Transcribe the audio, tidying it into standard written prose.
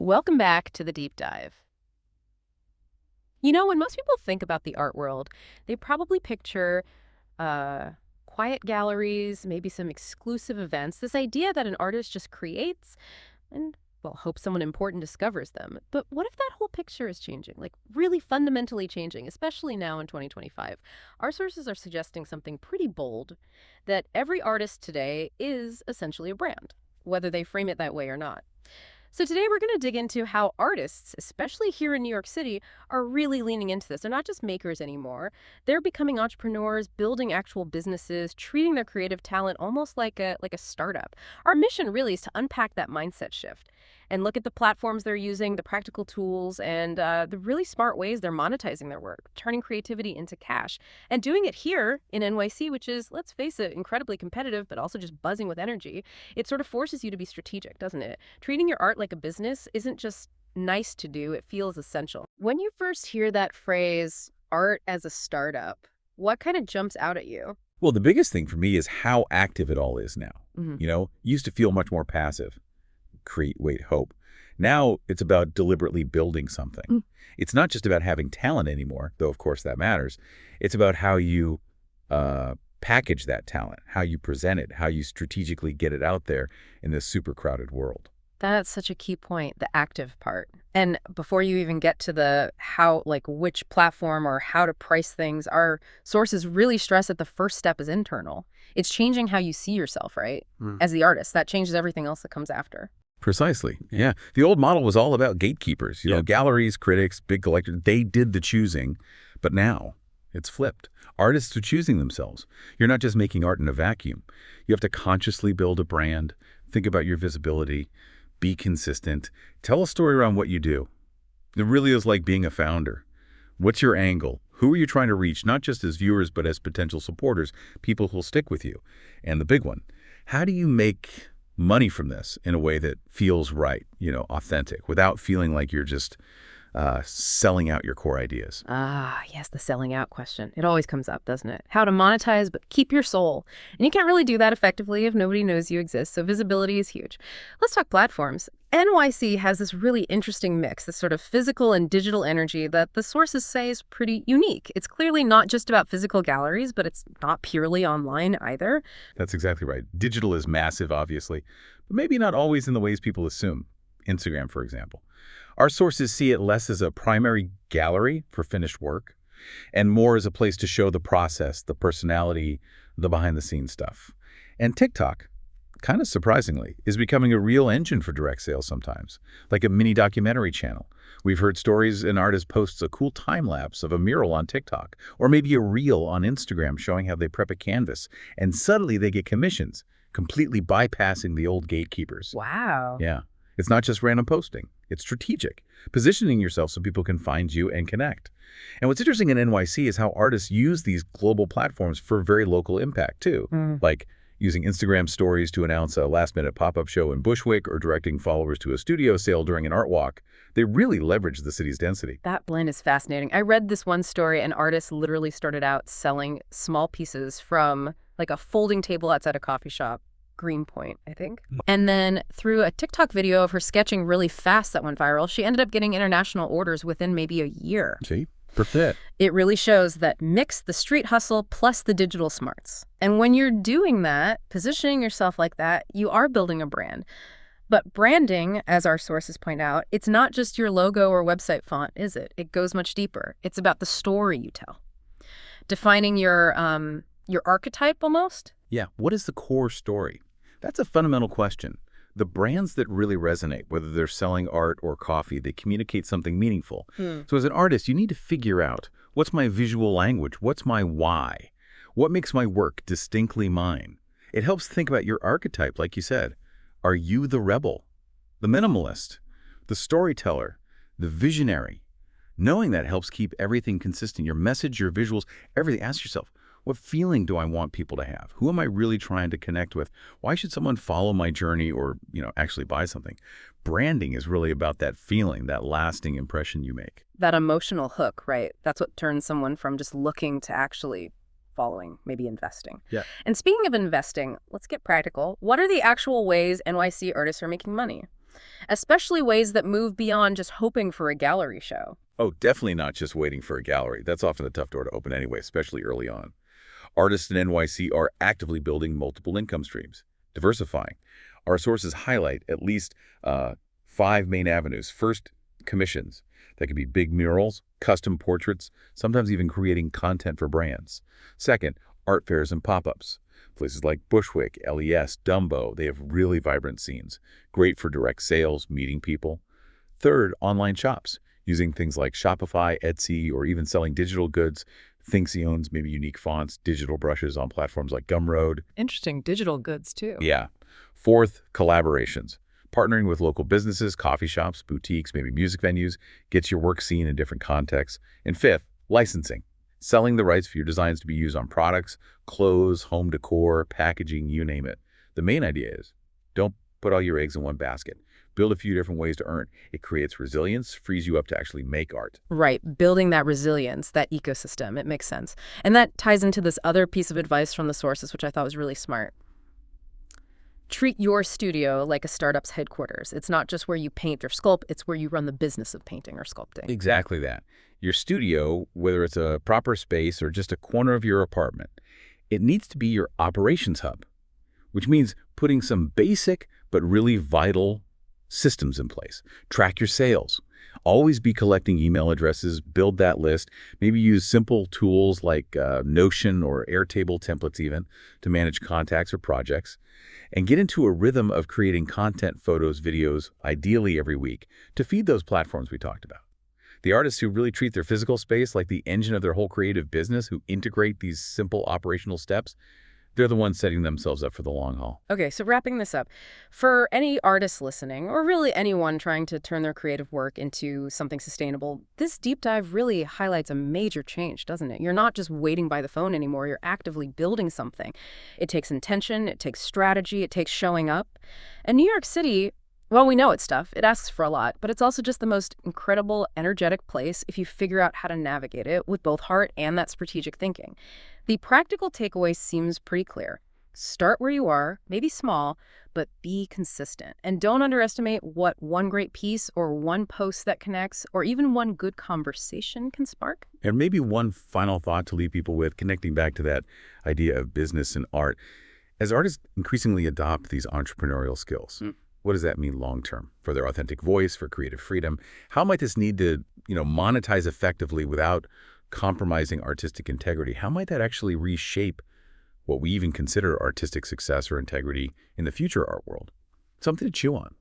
Welcome back to the deep dive. You know, when most people think about the art world, they probably picture uh, quiet galleries, maybe some exclusive events, this idea that an artist just creates and, well, hopes someone important discovers them. But what if that whole picture is changing, like really fundamentally changing, especially now in 2025? Our sources are suggesting something pretty bold, that every artist today is essentially a brand, whether they frame it that way or not. So today we're going to dig into how artists, especially here in New York City, are really leaning into this. They're not just makers anymore. They're becoming entrepreneurs, building actual businesses, treating their creative talent almost like a startup. Our mission really is to unpack that mindset shift and look at the platforms they're using, the practical tools, and the really smart ways they're monetizing their work, turning creativity into cash, and doing it here in NYC, which is, let's face it, incredibly competitive, but also just buzzing with energy. It sort of forces you to be strategic, doesn't it? Treating your art like a business isn't just nice to do, it feels essential. When you first hear that phrase, art as a startup, what kind of jumps out at you? Well, the biggest thing for me is how active it all is now. Hmm. Used to feel much more passive. Create, wait, hope. Now it's about deliberately building something. It's not just about having talent anymore, though of course that matters. It's about how you package that talent, how you present it, how you strategically get it out there in this super crowded world. That's such a key point, the active part. And before you even get to the how, like which platform or how to price things, our sources really stress that the first step is internal. It's changing how you see yourself, right? As the artist. That changes everything else that comes after. Precisely. Yeah. The old model was all about gatekeepers, galleries, critics, big collectors. They did the choosing, but now it's flipped. Artists are choosing themselves. You're not just making art in a vacuum. You have to consciously build a brand, think about your visibility, be consistent, tell a story around what you do. It really is like being a founder. What's your angle? Who are you trying to reach, not just as viewers, but as potential supporters, people who'll stick with you? And the big one, how do you make money from this in a way that feels right, authentic, without feeling like you're just selling out your core ideas? Ah, yes, the selling out question. It always comes up, doesn't it? How to monetize, but keep your soul. And you can't really do that effectively if nobody knows you exist, so visibility is huge. Let's talk platforms. NYC has this really interesting mix, this sort of physical and digital energy that the sources say is pretty unique. It's clearly not just about physical galleries, but it's not purely online either. That's exactly right. Digital is massive, obviously, but maybe not always in the ways people assume. Instagram, for example. Our sources see it less as a primary gallery for finished work and more as a place to show the process, the personality, the behind-the-scenes stuff. And TikTok, kind of surprisingly, is becoming a real engine for direct sales sometimes, like a mini documentary channel. We've heard stories an artist posts a cool time-lapse of a mural on TikTok, or maybe a reel on Instagram showing how they prep a canvas, and suddenly they get commissions, completely bypassing the old gatekeepers. Wow. Yeah. It's not just random posting. It's strategic, positioning yourself so people can find you and connect. And what's interesting in NYC is how artists use these global platforms for very local impact, too, like using Instagram stories to announce a last-minute pop-up show in Bushwick or directing followers to a studio sale during an art walk. They really leverage the city's density. That blend is fascinating. I read this one story, an artist literally started out selling small pieces from like a folding table outside a coffee shop. Greenpoint, I think. And then through a TikTok video of her sketching really fast that went viral, she ended up getting international orders within maybe a year. See? Perfect. It really shows that mix the street hustle plus the digital smarts. And when you're doing that, positioning yourself like that, you are building a brand. But branding, as our sources point out, it's not just your logo or website font, is it? It goes much deeper. It's about the story you tell. Defining your archetype almost. Yeah, what is the core story? That's a fundamental question. The brands that really resonate, whether they're selling art or coffee, they communicate something meaningful. So as an artist, you need to figure out, what's my visual language? What's my why? What makes my work distinctly mine? It helps think about your archetype, like you said. Are you the rebel, the minimalist, the storyteller, the visionary? Knowing that helps keep everything consistent, your message, your visuals, everything. Ask yourself, what feeling do I want people to have? Who am I really trying to connect with? Why should someone follow my journey or, actually buy something? Branding is really about that feeling, that lasting impression you make. That emotional hook, right? That's what turns someone from just looking to actually following, maybe investing. Yeah. And speaking of investing, let's get practical. What are the actual ways NYC artists are making money? especially ways that move beyond just hoping for a gallery show. Oh, definitely not just waiting for a gallery. That's often a tough door to open anyway, especially early on. Artists in NYC are actively building multiple income streams, diversifying. Our sources highlight at least 5 main avenues. First, commissions. That could be big murals, custom portraits, sometimes even creating content for brands. Second, art fairs and pop-ups. Places like Bushwick, LES, Dumbo, they have really vibrant scenes. Great for direct sales, meeting people. Third, online shops, using things like Shopify, Etsy, or even selling digital goods. Things he owns, maybe unique fonts, digital brushes on platforms like Gumroad. Interesting digital goods, too. Yeah. Fourth, collaborations. Partnering with local businesses, coffee shops, boutiques, maybe music venues, gets your work seen in different contexts. And fifth, licensing. Selling the rights for your designs to be used on products, clothes, home decor, packaging, you name it. The main idea is, don't put all your eggs in one basket. Build a few different ways to earn. It creates resilience, frees you up to actually make art. Right, building that resilience, that ecosystem, it makes sense. And that ties into this other piece of advice from the sources, which I thought was really smart. Treat your studio like a startup's headquarters. It's not just where you paint or sculpt, it's where you run the business of painting or sculpting. Exactly that. Your studio, whether it's a proper space or just a corner of your apartment, it needs to be your operations hub, which means putting some basic but really vital systems in place. Track your sales. Always be collecting email addresses, build that list, maybe use simple tools like Notion or Airtable templates even to manage contacts or projects, and get into a rhythm of creating content, photos, videos, ideally every week, to feed those platforms we talked about. The artists who really treat their physical space like the engine of their whole creative business, who integrate these simple operational steps, they're the ones setting themselves up for the long haul. Okay, so wrapping this up, for any artists listening, or really anyone trying to turn their creative work into something sustainable, this deep dive really highlights a major change, doesn't it? You're not just waiting by the phone anymore, you're actively building something. It takes intention, it takes strategy, it takes showing up. And New York City, well, we know it's tough, it asks for a lot, but it's also just the most incredible, energetic place if you figure out how to navigate it with both heart and that strategic thinking. The practical takeaway seems pretty clear. Start where you are, maybe small, but be consistent. And don't underestimate what one great piece or one post that connects or even one good conversation can spark. And maybe one final thought to leave people with, connecting back to that idea of business and art. As artists increasingly adopt these entrepreneurial skills, what does that mean long-term for their authentic voice, for creative freedom? How might this need to, monetize effectively without compromising artistic integrity? How might that actually reshape what we even consider artistic success or integrity in the future art world? Something to chew on.